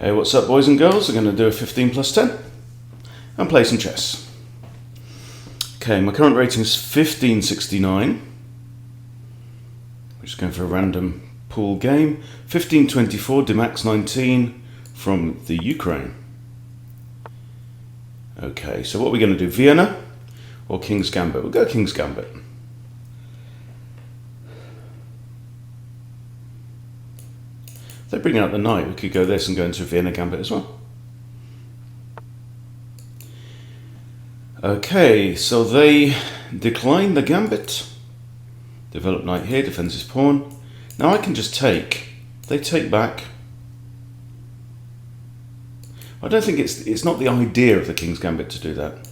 Hey, what's up, boys and girls? We're going to do a 15 plus 10 and play some chess. Okay, my current rating is 1569. We're just going for a random pool game. 1524, Dimax 19 from the Ukraine. Okay, so what are we going to do? Vienna or King's Gambit? We'll go King's Gambit. If they bring out the knight, we could go this and go into Vienna Gambit as well. Okay, so they decline the Gambit. Develop knight here, defends his pawn. Now I can just take. They take back. I don't think it's not the idea of the King's Gambit to do that.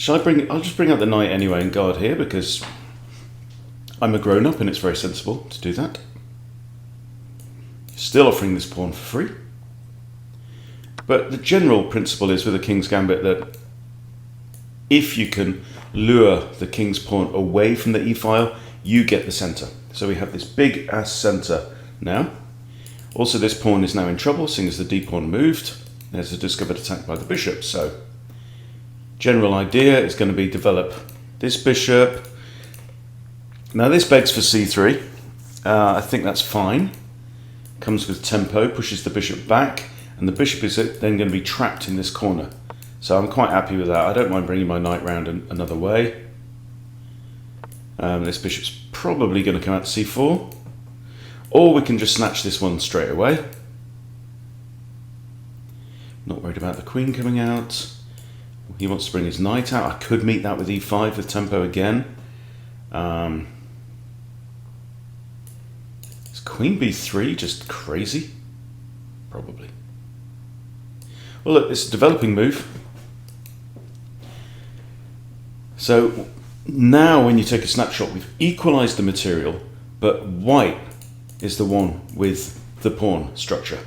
I'll just bring out the knight anyway and guard here because I'm a grown-up and it's very sensible to do that. Still offering this pawn for free. But the general principle is with the King's Gambit that if you can lure the King's pawn away from the e-file, you get the centre. So we have this big ass centre now. Also, this pawn is now in trouble, seeing as the d-pawn moved. There's a discovered attack by the bishop. So general idea is going to be develop this bishop. Now this begs for c3. I think that's fine. Comes with tempo, pushes the bishop back, and the bishop is then going to be trapped in this corner. So I'm quite happy with that. I don't mind bringing my knight round another way. This bishop's probably going to come out to c4. Or we can just snatch this one straight away. Not worried about the queen coming out. He wants to bring his knight out. I could meet that with e5 with tempo again. Is queen b3 just crazy? Probably. Well, look, it's a developing move. So now when you take a snapshot, we've equalized the material, but white is the one with the pawn structure.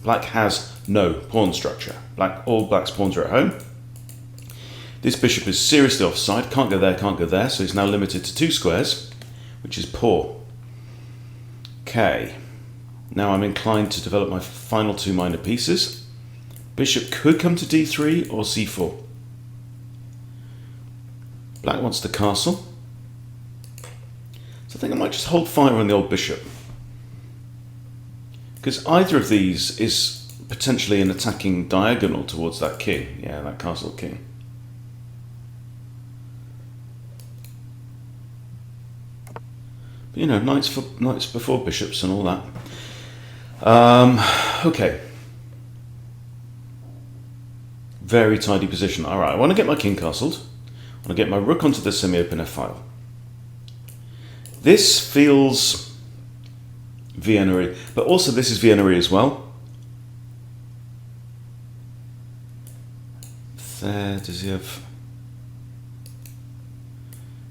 Black has no pawn structure. All black's pawns are at home. This bishop is seriously offside, can't go there, so he's now limited to 2 squares, which is poor. Okay, now I'm inclined to develop my final 2 minor pieces. Bishop could come to d3 or c4. Black wants to castle. So I think I might just hold fire on the old bishop. Because either of these is potentially an attacking diagonal towards that king. Yeah, that castle king. But, you know, knights before bishops and all that. Okay. Very tidy position. All right, I want to get my king castled. I want to get my rook onto the semi-open f-file. This feels Vienna-y, but also this is Vienna-y as well. There, does he have...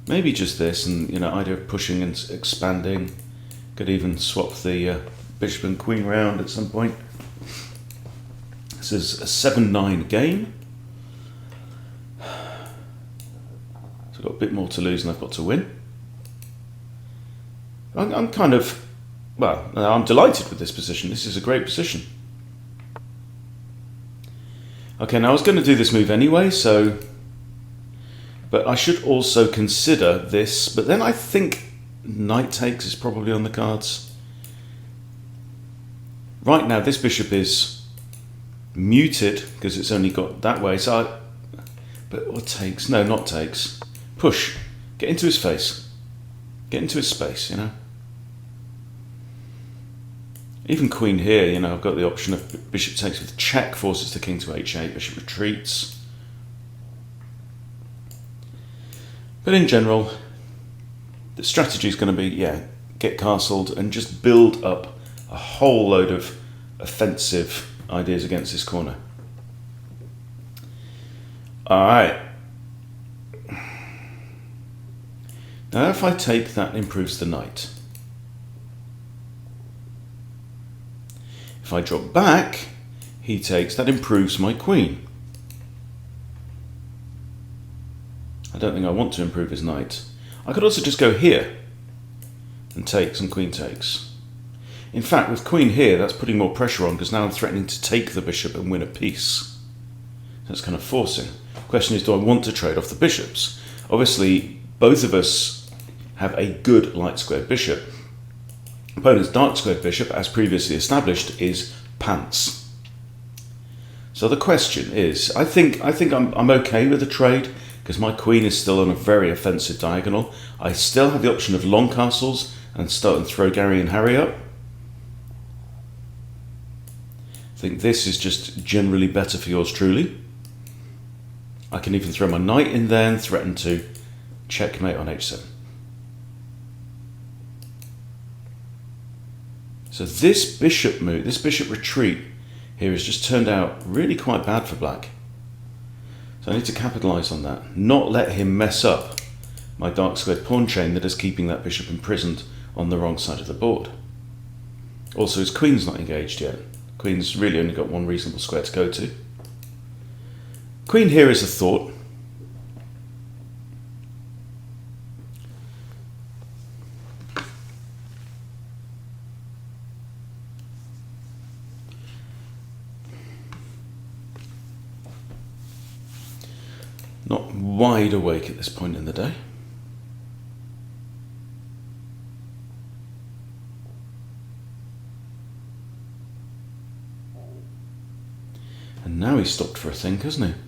Maybe just this, and you know, either pushing and expanding. Could even swap the bishop and queen round at some point. This is a 7-9 game. So I've got a bit more to lose than I've got to win. I'm kind of, well, I'm delighted with this position. This is a great position. Okay, now I was going to do this move anyway, so... But I should also consider this, but then I think knight takes is probably on the cards. Right now, this bishop is muted because it's only got that way, so but what takes? No, not takes. Push. Get into his face. Get into his space, you know. Even queen here, you know, I've got the option of bishop takes with check, forces the king to h8, bishop retreats. But in general, the strategy is going to be, yeah, get castled and just build up a whole load of offensive ideas against this corner. All right. Now if I take that, improves the knight. If I drop back, he takes, that improves my queen. I don't think I want to improve his knight. I could also just go here and take some queen takes. In fact, with queen here, that's putting more pressure on because now I'm threatening to take the bishop and win a piece. That's kind of forcing. The question is, do I want to trade off the bishops? Obviously, both of us have a good light squared bishop. Opponent's dark squared bishop, as previously established, is pants. So the question is, I think I'm okay with the trade because my queen is still on a very offensive diagonal. I still have the option of long castles and start and throw Gary and Harry up. I think this is just generally better for yours truly. I can even throw my knight in there and threaten to checkmate on h7. So this bishop move, this bishop retreat here has just turned out really quite bad for black. So I need to capitalise on that. Not let him mess up my dark squared pawn chain that is keeping that bishop imprisoned on the wrong side of the board. Also, his queen's not engaged yet. Queen's really only got one reasonable square to go to. Queen here is a thought. Not wide awake at this point in the day. And now he's stopped for a think, hasn't he?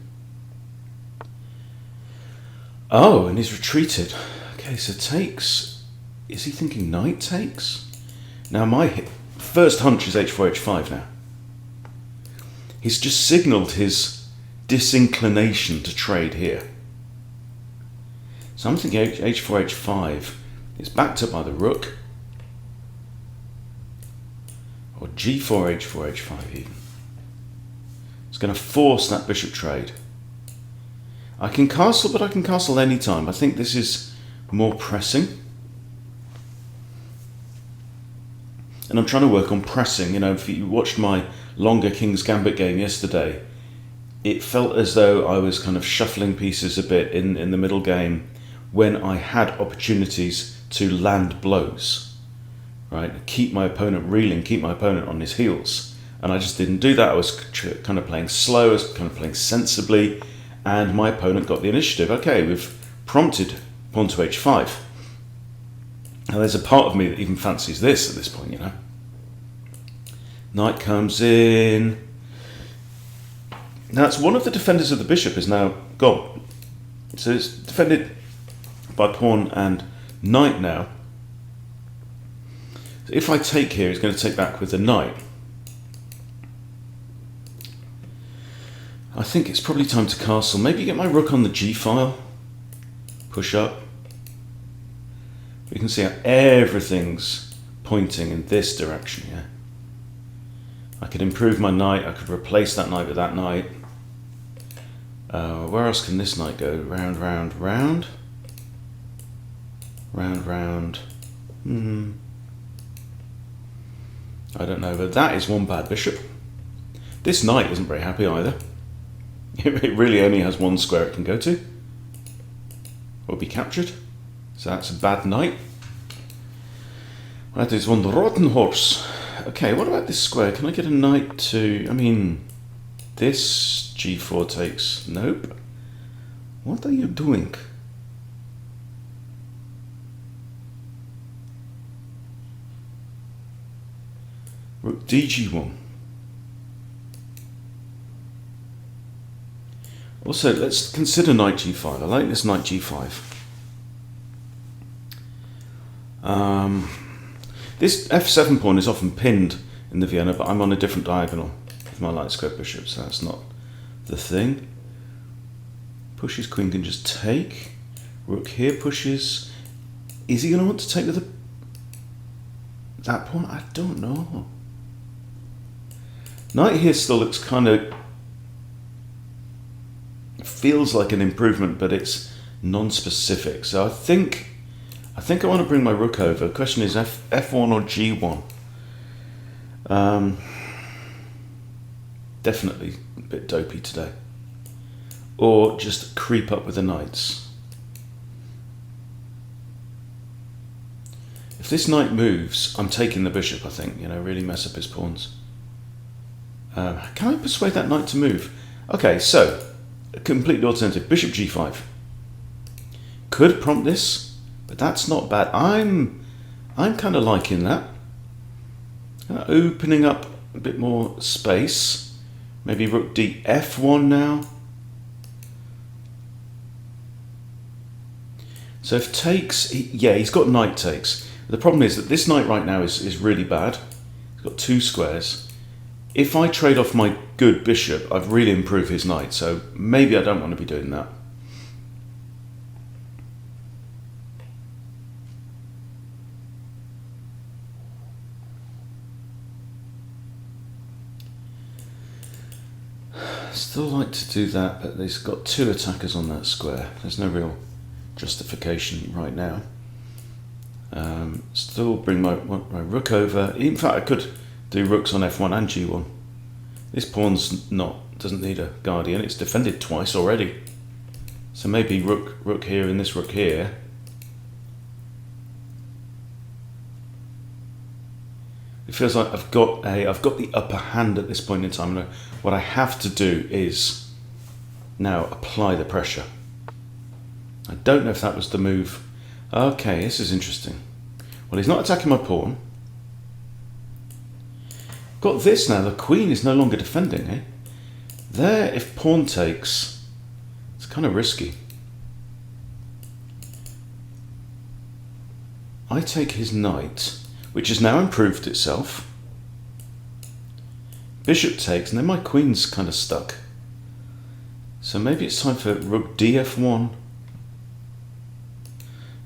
Oh, and he's retreated. Okay, so takes. Is he thinking knight takes? Now my first hunch is h4, h5 now. He's just signalled his disinclination to trade here. So I'm thinking h4, h5 is backed up by the rook. Or g4, h4, h5 even. It's going to force that bishop trade. I can castle, but I can castle any time. I think this is more pressing. And I'm trying to work on pressing. You know, if you watched my longer King's Gambit game yesterday, it felt as though I was kind of shuffling pieces a bit in the middle game when I had opportunities to land blows, right? Keep my opponent reeling, keep my opponent on his heels. And I just didn't do that. I was kind of playing slow, I was kind of playing sensibly, and my opponent got the initiative. Okay, we've prompted pawn to h5. Now there's a part of me that even fancies this at this point, you know. Knight comes in. Now it's one of the defenders of the bishop is now gone. So it's defended by pawn and knight now. So if I take here, he's going to take back with the knight. I think it's probably time to castle. Maybe get my rook on the g-file. Push up. You can see how everything's pointing in this direction here. I could improve my knight. I could replace that knight with that knight. Where else can this knight go? Round, round, round. Round, round. I don't know, but that is one bad bishop. This knight isn't very happy either. It really only has one square it can go to. Or be captured. So that's a bad knight. That is one rotten horse. Okay, what about this square? Can I get a knight to... I mean, this g4 takes... Nope. What are you doing? Rook dg1. Also, let's consider knight g5. I like this knight g5. This f7 pawn is often pinned in the Vienna, but I'm on a different diagonal with my light square bishop, so that's not the thing. Pushes, queen can just take. Rook here pushes. Is he going to want to take with that pawn? I don't know. Knight here still looks kind of... feels like an improvement, but it's non-specific. So I think I want to bring my rook over. The question is f1 or g1. Definitely a bit dopey today. Or just creep up with the knights. If If this knight moves, I'm taking the bishop, I think, you know, really mess up his pawns. Can I persuade that knight to move? Okay, so, a completely alternative. Bishop g5. Could prompt this, but that's not bad. I'm kind of liking that. Opening up a bit more space. Maybe rook d f1 now. So if takes, he's got knight takes. The problem is that this knight right now is really bad. He's got 2 squares. If I trade off my good bishop, I've really improved his knight, so maybe I don't want to be doing that. Still like to do that, but he's got 2 attackers on that square. There's no real justification right now. Still bring my rook over. In fact, I could do rooks on f1 and g1. This pawn's doesn't need a guardian. It's defended twice already. So maybe rook here and this rook here. It feels like I've got the upper hand at this point in time. And what I have to do is now apply the pressure. I don't know if that was the move. Okay, this is interesting. Well, he's not attacking my pawn. Got this now, the queen is no longer defending, eh? There, if pawn takes, it's kind of risky. I take his knight, which has now improved itself. Bishop takes, and then my queen's kind of stuck. So maybe it's time for rook df1.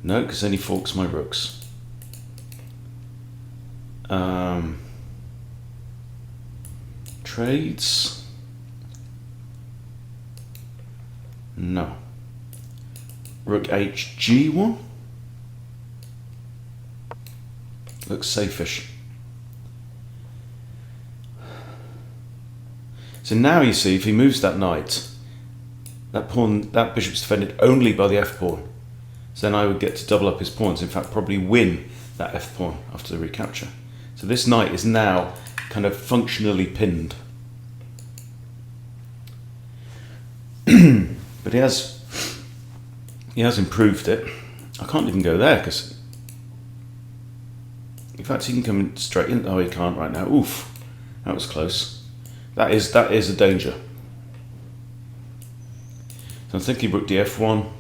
No, because then he forks my rooks. Trades? No. Rook hg1? Looks safe-ish. So now you see, if he moves that knight, that bishop's defended only by the f-pawn. So then I would get to double up his pawns, in fact probably win that f-pawn after the recapture. So this knight is now kind of functionally pinned. But he has improved it. I can't even go there because, in fact, he can come in straight in. Oh, he can't right now. Oof, that was close. That is a danger. So I'm thinking rook df1.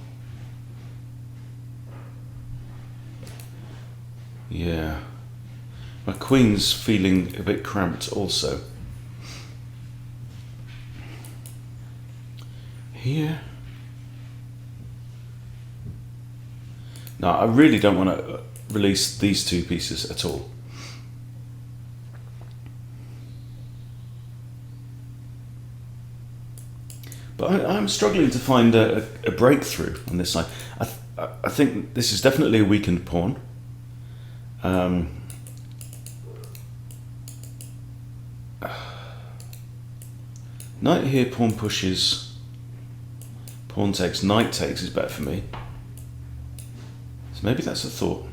Yeah, my queen's feeling a bit cramped also. Here. No, I really don't want to release these 2 pieces at all. But I'm struggling to find a breakthrough on this side. I think this is definitely a weakened pawn. Knight here, pawn pushes, pawn takes, knight takes is better for me. So maybe that's a thought.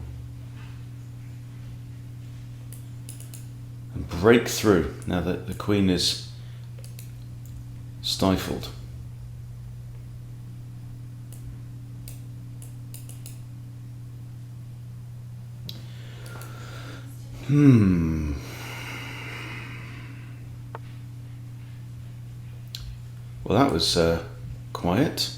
And break through now that the queen is stifled. Well, that was quiet.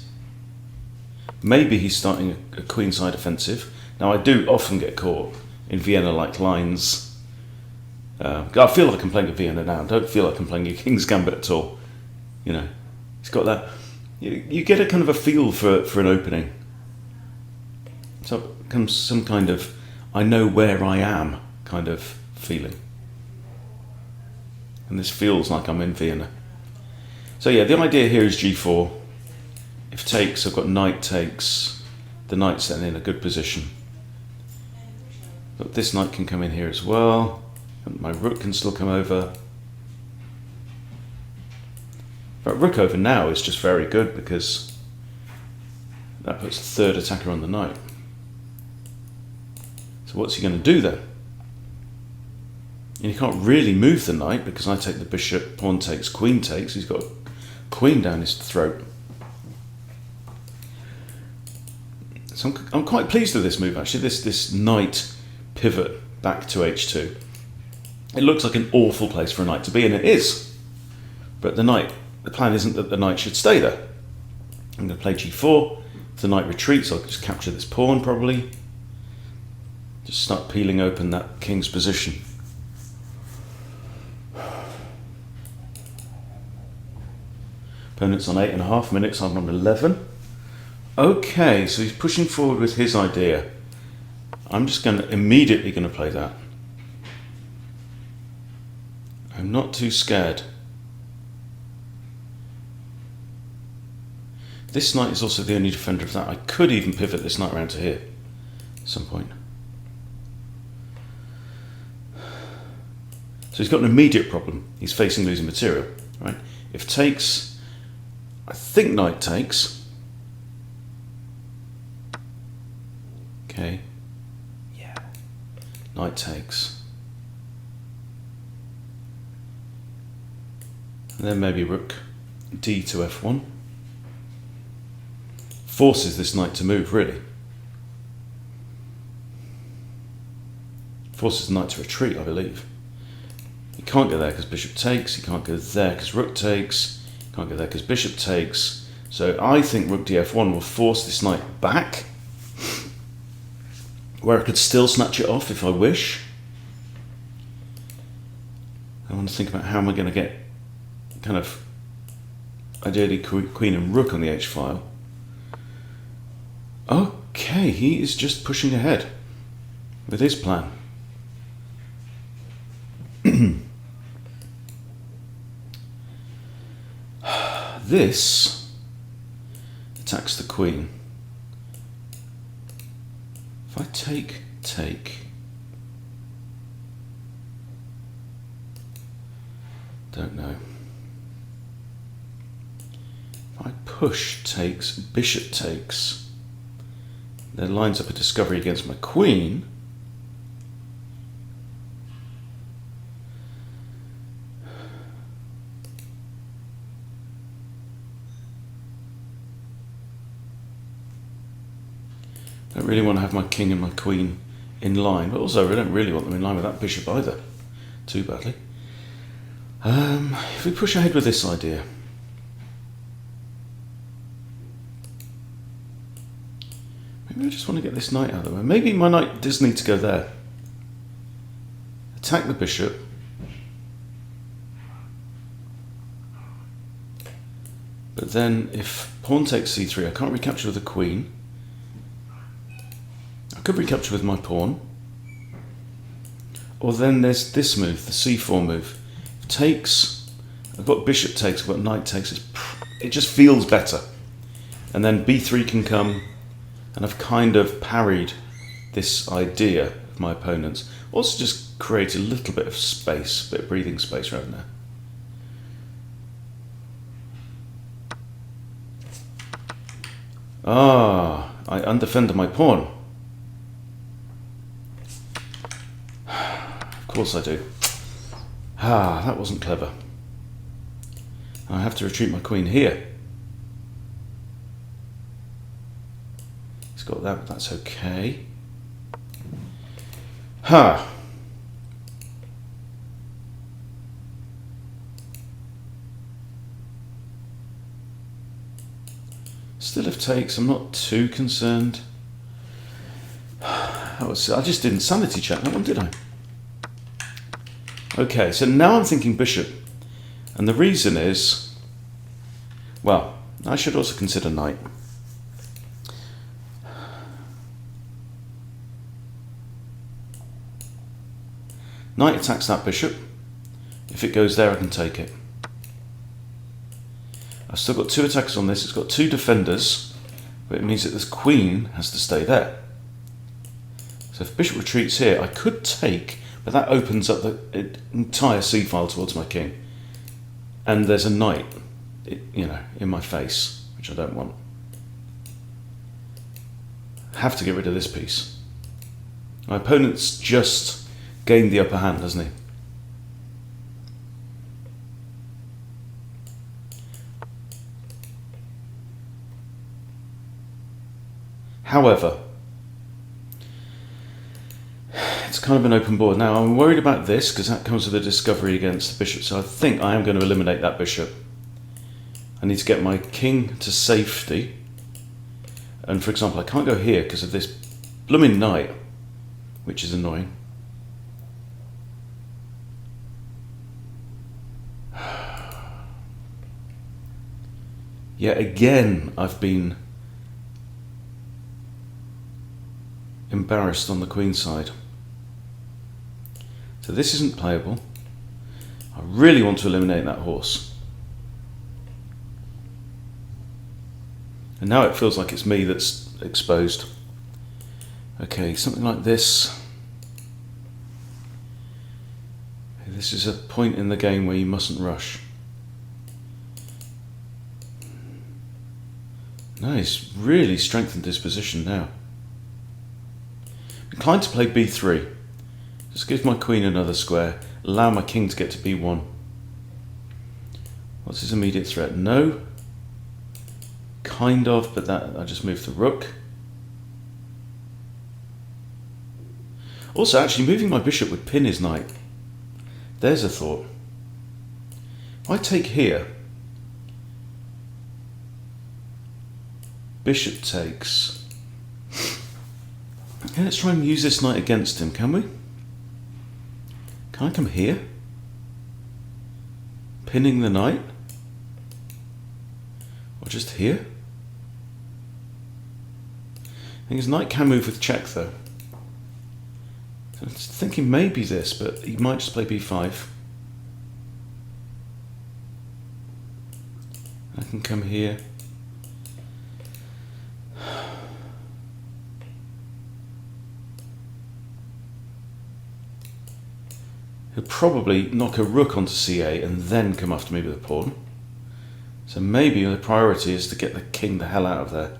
Maybe he's starting a queenside offensive. Now, I do often get caught in Vienna-like lines. I feel like I'm playing a Vienna now. I don't feel like I'm playing a King's Gambit at all. You know, it's got that. You get a kind of a feel for an opening. So it comes some kind of I know where I am kind of feeling. And this feels like I'm in Vienna. So yeah, the idea here is g4. If takes, I've got knight takes. The knight's then in a good position. But this knight can come in here as well. And my rook can still come over. But rook over now is just very good because that puts the 3rd attacker on the knight. So what's he going to do then? And he can't really move the knight because I take the bishop, pawn takes, queen takes. He's got a queen down his throat. So I'm quite pleased with this move actually. This knight pivot back to h2. It looks like an awful place for a knight to be, and it is. But the plan isn't that the knight should stay there. I'm going to play g4. If the knight retreats, I'll just capture this pawn probably. Just start peeling open that king's position. Opponent's on 8.5 minutes, I'm on 11. Okay, so he's pushing forward with his idea. I'm just immediately going to play that. I'm not too scared. This knight is also the only defender of that. I could even pivot this knight around to here at some point. So he's got an immediate problem. He's facing losing material, right? If takes, I think knight takes. Okay. Yeah. Knight takes. And then maybe rook d to f1. Forces this knight to move, really. Forces the knight to retreat, I believe. He can't go there because bishop takes. He can't go there because rook takes. He can't go there because bishop takes. So I think rook df1 will force this knight back, where I could still snatch it off if I wish. I want to think about how am I going to get kind of ideally queen and rook on the h-file. Okay, he is just pushing ahead with his plan. This attacks the queen. If I take, don't know. If I push, takes, bishop takes, then lines up a discovery against my queen. I don't really want to have my king and my queen in line, but also I don't really want them in line with that bishop either, too badly. If we push ahead with this idea, maybe I just want to get this knight out of the way. Maybe my knight does need to go there. Attack the bishop. But then if pawn takes c3, I can't recapture with the queen. I could recapture with my pawn. Or then there's this move, the c4 move. Takes, I've got bishop takes, I've got knight takes. It just feels better. And then b3 can come, and I've kind of parried this idea of my opponent's. Also just create a little bit of space, a bit of breathing space around there. Ah, I undefended my pawn. Of course I do. Ah, that wasn't clever. I have to retreat my queen here. He's got that, but that's okay. Ha! Still if takes, I'm not too concerned. I just didn't sanity check that one, did I? Okay, so now I'm thinking bishop. And the reason is, well, I should also consider knight. Knight attacks that bishop. If it goes there, I can take it. I've still got two attackers on this. It's got two defenders, but it means that this queen has to stay there. So if bishop retreats here, I could take, but that opens up the entire c-file towards my king. And there's a knight, in my face, which I don't want. Have to get rid of this piece. My opponent's just gained the upper hand, hasn't he? However, it's kind of an open board. Now, I'm worried about this because that comes with a discovery against the bishop, so I think I am going to eliminate that bishop. I need to get my king to safety. And for example, I can't go here because of this blooming knight, which is annoying. Yet again, I've been embarrassed on the queen side. So this isn't playable. I really want to eliminate that horse. And now it feels like it's me that's exposed. Okay, something like this. This is a point in the game where you mustn't rush. No, he's really strengthened his position now. I'm inclined to play b3. Just give my queen another square. Allow my king to get to b1. What's his immediate threat? No. Kind of, but that I just moved the rook. Also, actually, moving my bishop would pin his knight. There's a thought. If I take here, bishop takes. Okay, let's try and use this knight against him, can we? Can I come here? Pinning the knight? Or just here? I think his knight can move with check though. So I'm thinking maybe this, but he might just play b5. I can come here. He'll probably knock a rook onto c8 and then come after me with a pawn. So maybe the priority is to get the king the hell out of there.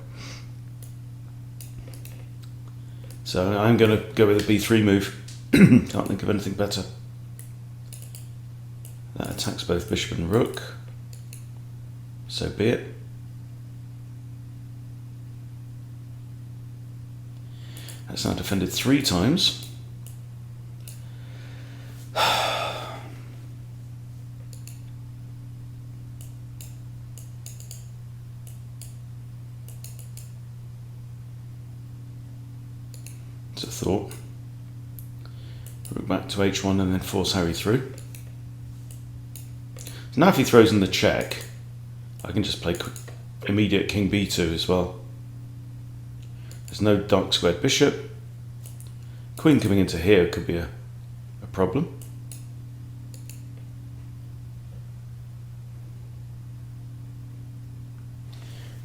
So I'm going to go with a b3 move. Can't think of anything better. That attacks both bishop and rook. So be it. That's now defended 3 times. It's a thought. Rook back to h1 and then force Harry through. So now if he throws in the check, I can just play immediate king b2 as well. There's no dark squared bishop. Queen coming into here could be a problem.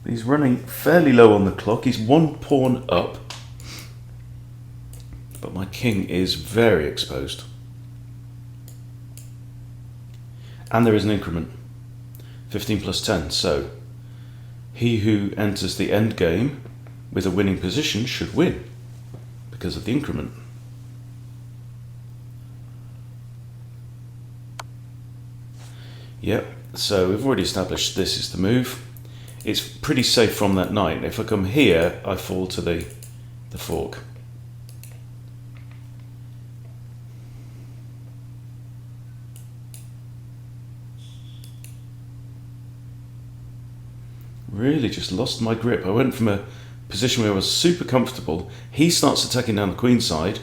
He's running fairly low on the clock. He's 1 pawn up. But my king is very exposed. And there is an increment. 15 plus 10. So he who enters the end game with a winning position should win because of the increment. Yep, so we've already established this is the move. It's pretty safe from that knight. If I come here, I fall to the fork. Really just lost my grip. I went from a position where I was super comfortable. He starts attacking down the queen side.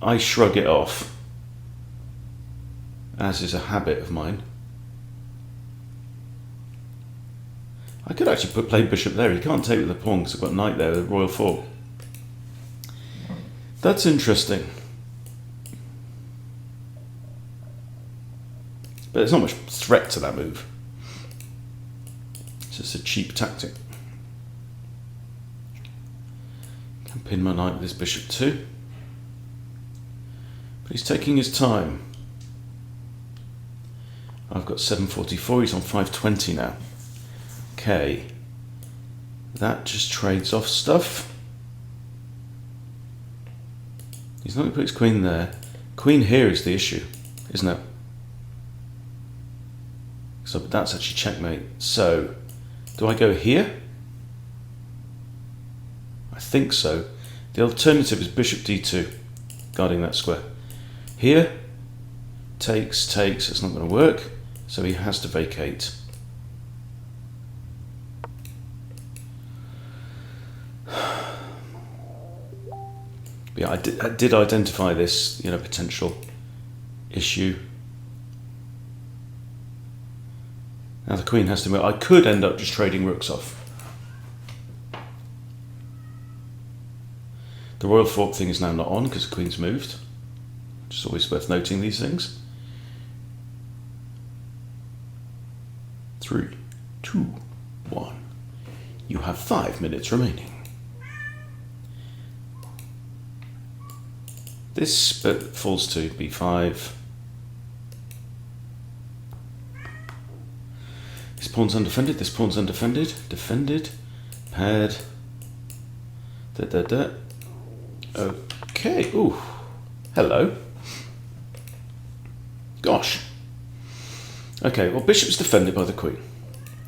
I shrug it off, as is a habit of mine. I could actually play bishop there. He can't take with the pawn because I've got knight there with a royal fork. That's interesting. But there's not much threat to that move. It's just a cheap tactic. Can pin my knight with his bishop too. But he's taking his time. I've got 744, he's on 520 now. Okay, that just trades off stuff. He's not going to put his queen there. Queen here is the issue, isn't it? So that's actually checkmate. So, do I go here? I think so. The alternative is bishop d2, guarding that square. Here, takes, it's not going to work, so he has to vacate. Yeah, I did identify this, potential issue. Now the queen has to move. I could end up just trading rooks off. The royal fork thing is now not on because the queen's moved. Which is always worth noting these things. 3, 2, 1. You have 5 minutes remaining. This bit falls to b5. This pawn's undefended, this pawn's undefended. Defended. Paired. Okay, ooh. Hello. Gosh. Okay, well, bishop's defended by the queen.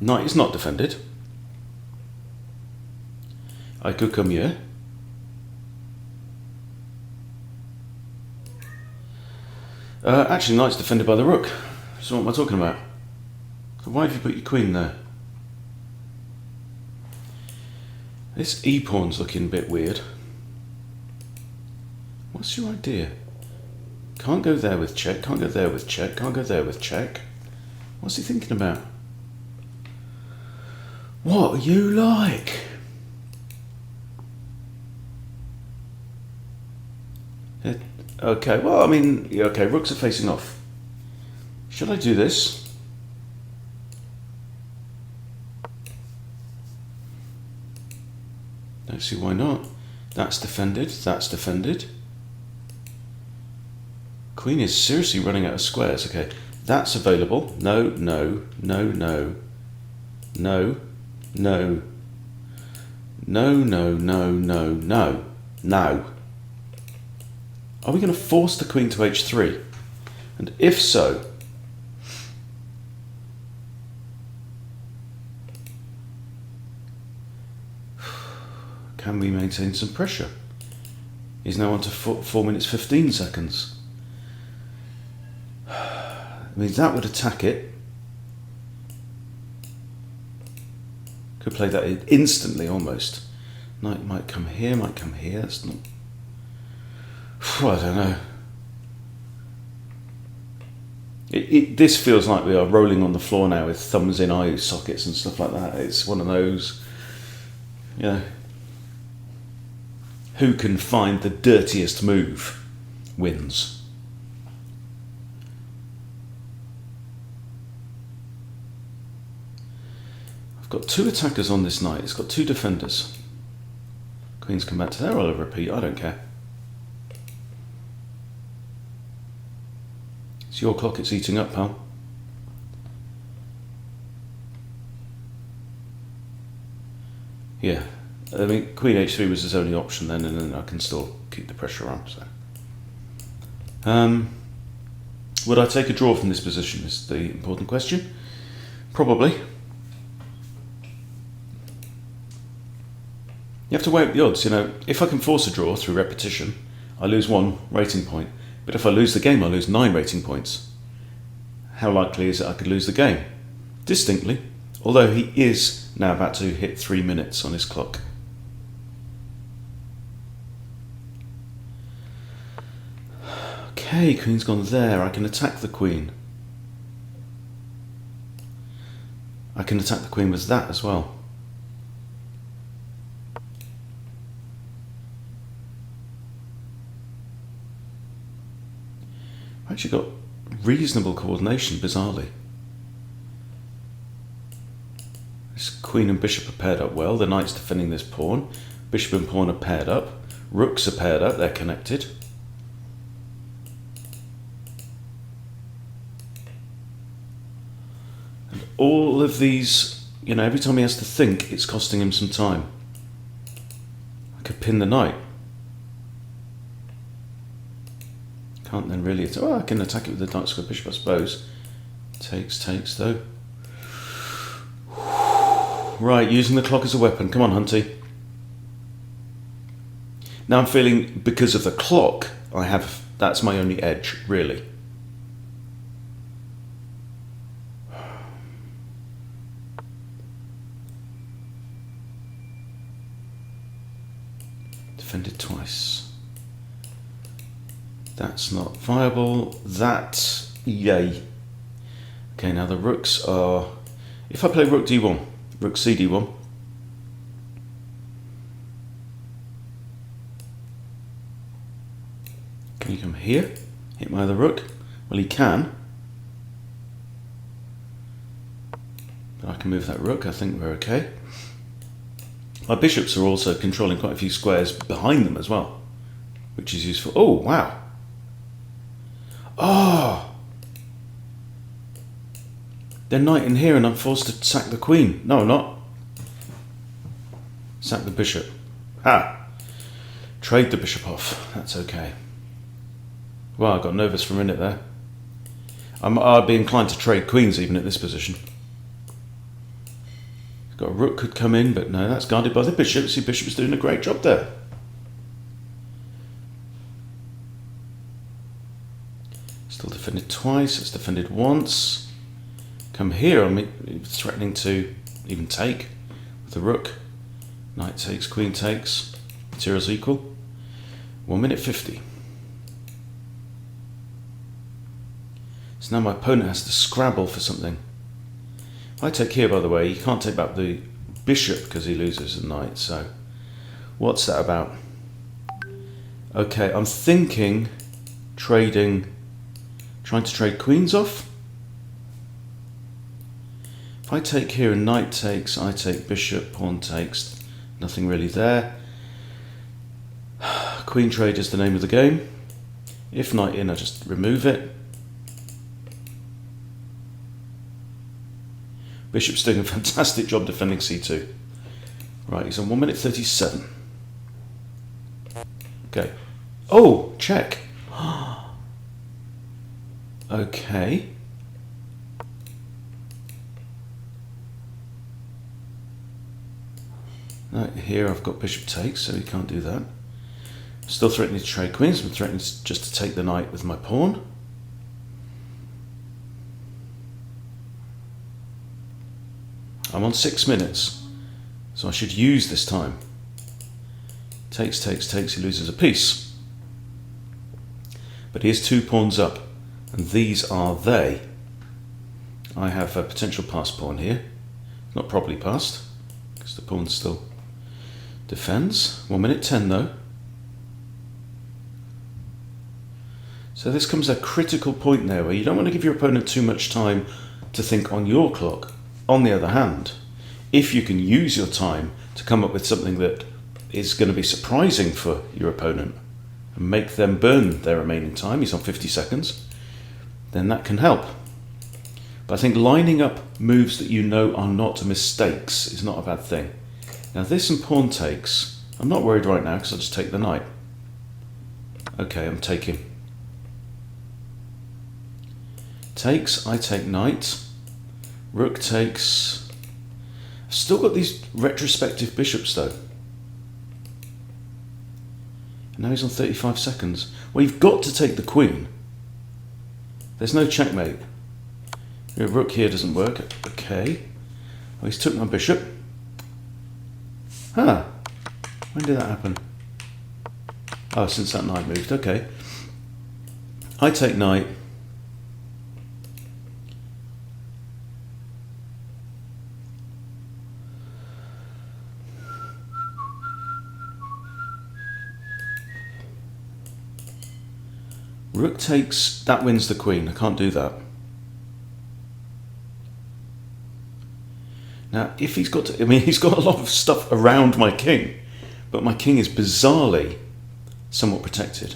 Knight is not defended. I could come here. Actually, knight's defended by the rook. So what am I talking about? So why have you put your queen there? This e-pawn's looking a bit weird. What's your idea? Can't go there with check, can't go there with check, can't go there with check. What's he thinking about? What are you like? Okay, well, I mean, okay, rooks are facing off. Should I do this? Don't see why not. That's defended, that's defended. Queen is seriously running out of squares. Okay, that's available. No, no, no, no. No, no. No, no, no, no, no. No. Are we going to force the queen to h3? And if so, can we maintain some pressure? He's now on to 4 minutes 15 seconds. I mean, that would attack it. Could play that instantly almost. Knight might come here, might come here. That's not... I don't know. This feels like we are rolling on the floor now with thumbs in eye sockets and stuff like that. It's one of those, who can find the dirtiest move wins. I've got 2 attackers on this knight. It's got 2 defenders. Queen's come back to there. I'll repeat. I don't care. It's your clock, it's eating up, pal. Yeah, I mean, Queen h3 was his only option then, and then I can still keep the pressure on. So, would I take a draw from this position is the important question. Probably. You have to weigh up the odds, If I can force a draw through repetition, I lose 1 rating point. But if I lose the game, I lose 9 rating points. How likely is it I could lose the game? Distinctly, although he is now about to hit 3 minutes on his clock. Okay, queen's gone there. I can attack the queen. I can attack the queen with that as well. I've actually got reasonable coordination, bizarrely. This queen and bishop are paired up well. The knight's defending this pawn. Bishop and pawn are paired up. Rooks are paired up. They're connected. And all of these, every time he has to think, it's costing him some time. I could pin the knight. Can't then really... Oh, I can attack it with the dark square bishop, I suppose. Takes, though. Right, using the clock as a weapon. Come on, Hunty. Now I'm feeling, because of the clock, that's my only edge, really. Defended twice. That's not viable. That, yay. Okay, now the rooks are... If I play rook d1, rook c d1, can he come here? Hit my other rook? Well, he can. But I can move that rook. I think we're okay. My bishops are also controlling quite a few squares behind them as well, which is useful. Oh, wow. Oh! They're knight in here and I'm forced to sack the queen. No, I'm not. Sack the bishop. Ah! Trade the bishop off. That's okay. Well, I got nervous for a minute there. I'd be inclined to trade queens even at this position. Got a rook could come in, but no, that's guarded by the bishop. See, bishop's doing a great job there. Still defended twice. It's defended once. Come here. I mean, threatening to even take with the rook. Knight takes, queen takes. Materials equal. 1 minute 50. So now my opponent has to scrabble for something. If I take here, by the way, he can't take back the bishop because he loses a knight, so what's that about? Okay, I'm thinking trying to trade queens off. If I take here and knight takes, I take bishop, pawn takes, nothing really there. Queen trade is the name of the game. If knight in, I just remove it. Bishop's doing a fantastic job defending c2. Right, he's on 1 minute 37. Okay. Oh, check. Okay. Right, here I've got bishop takes, so he can't do that. Still threatening to trade queens. I'm threatening just to take the knight with my pawn. I'm on 6 minutes, so I should use this time. Takes, he loses a piece. But he has 2 pawns up, and these are they. I have a potential passed pawn here. Not properly passed, because the pawn still defends. 1 minute 10 though. So this comes a critical point there, where you don't want to give your opponent too much time to think on your clock. On the other hand, if you can use your time to come up with something that is going to be surprising for your opponent and make them burn their remaining time, he's on 50 seconds, then that can help. But I think lining up moves that you know are not mistakes is not a bad thing. Now this and pawn takes, I'm not worried right now because I'll just take the knight. Okay, I'm taking. Takes, I take knight. Rook takes. I've still got these retrospective bishops though. And now he's on 35 seconds. Well, you've got to take the queen. There's no checkmate. Rook here doesn't work. Okay. Well, he's took my bishop. Huh. When did that happen? Oh, since that knight moved. Okay. I take knight. Rook takes, that wins the queen. I can't do that. Now, if he's got to, I mean, he's got a lot of stuff around my king, but my king is bizarrely somewhat protected.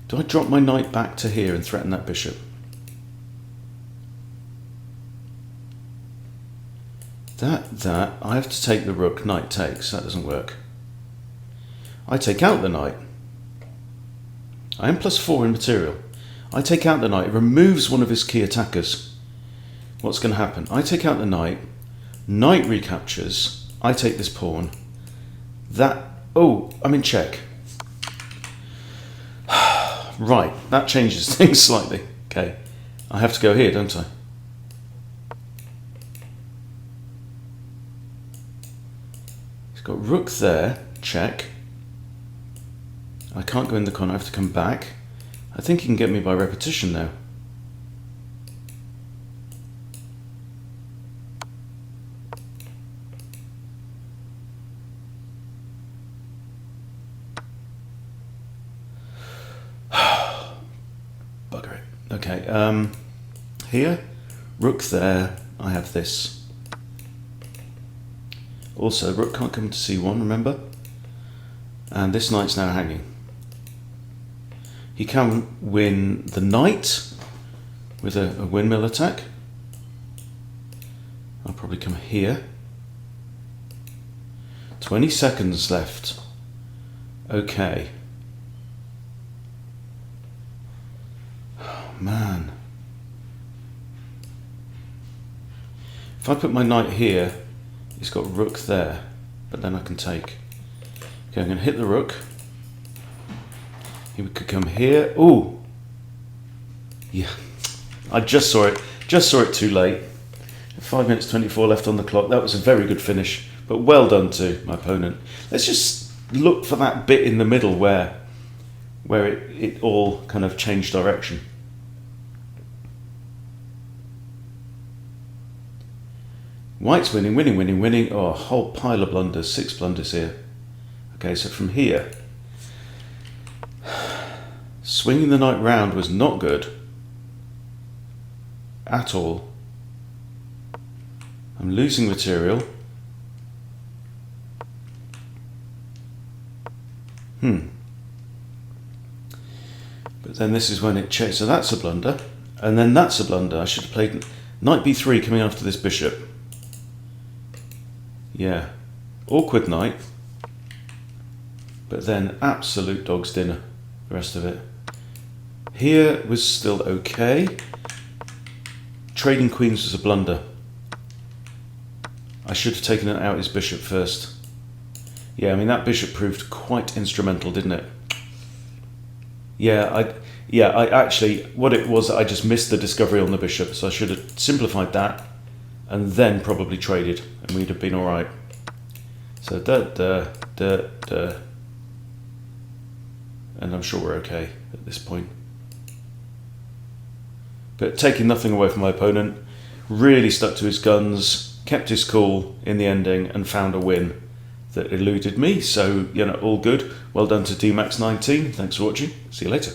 Do I drop my knight back to here and threaten that bishop? That, I have to take the rook, knight takes, that doesn't work. I take out the knight. I am +4 in material. I take out the knight. It removes one of his key attackers. What's going to happen? I take out the knight. Knight recaptures. I take this pawn. That... Oh, I'm in check. Right, that changes things slightly. Okay, I have to go here, don't I? He's got rook there. Check. I can't go in the corner. I have to come back. I think he can get me by repetition now. Bugger it. Okay, here, rook there, I have this. Also, rook can't come to c1, remember? And this knight's now hanging. He can win the knight with a windmill attack. I'll probably come here. 20 seconds left. Okay. Oh, man. If I put my knight here, he's got rook there, but then I can take. Okay, I'm going to hit the rook. He could come here. Ooh. Yeah. I just saw it. Just saw it too late. 5 minutes 24 left on the clock. That was a very good finish, but well done to my opponent. Let's just look for that bit in the middle where it all kind of changed direction. White's winning, winning, winning, winning. Oh, a whole pile of blunders. 6 blunders here. Okay, so from here, swinging the knight round was not good at all. I'm losing material. But then this is when it checks. So that's a blunder. And then that's a blunder. I should have played knight b3 coming after this bishop. Yeah. Awkward knight. But then absolute dog's dinner. The rest of it. Here was still okay. Trading queens was a blunder. I should have taken out his bishop first. Yeah, I mean that bishop proved quite instrumental, didn't it? Yeah, I actually, what it was, I just missed the discovery on the bishop, so I should have simplified that and then probably traded, and we'd have been all right. So and I'm sure we're okay at this point. But taking nothing away from my opponent, really stuck to his guns, kept his cool in the ending, and found a win that eluded me. So, you know, all good. Well done to DMax19. Thanks for watching. See you later.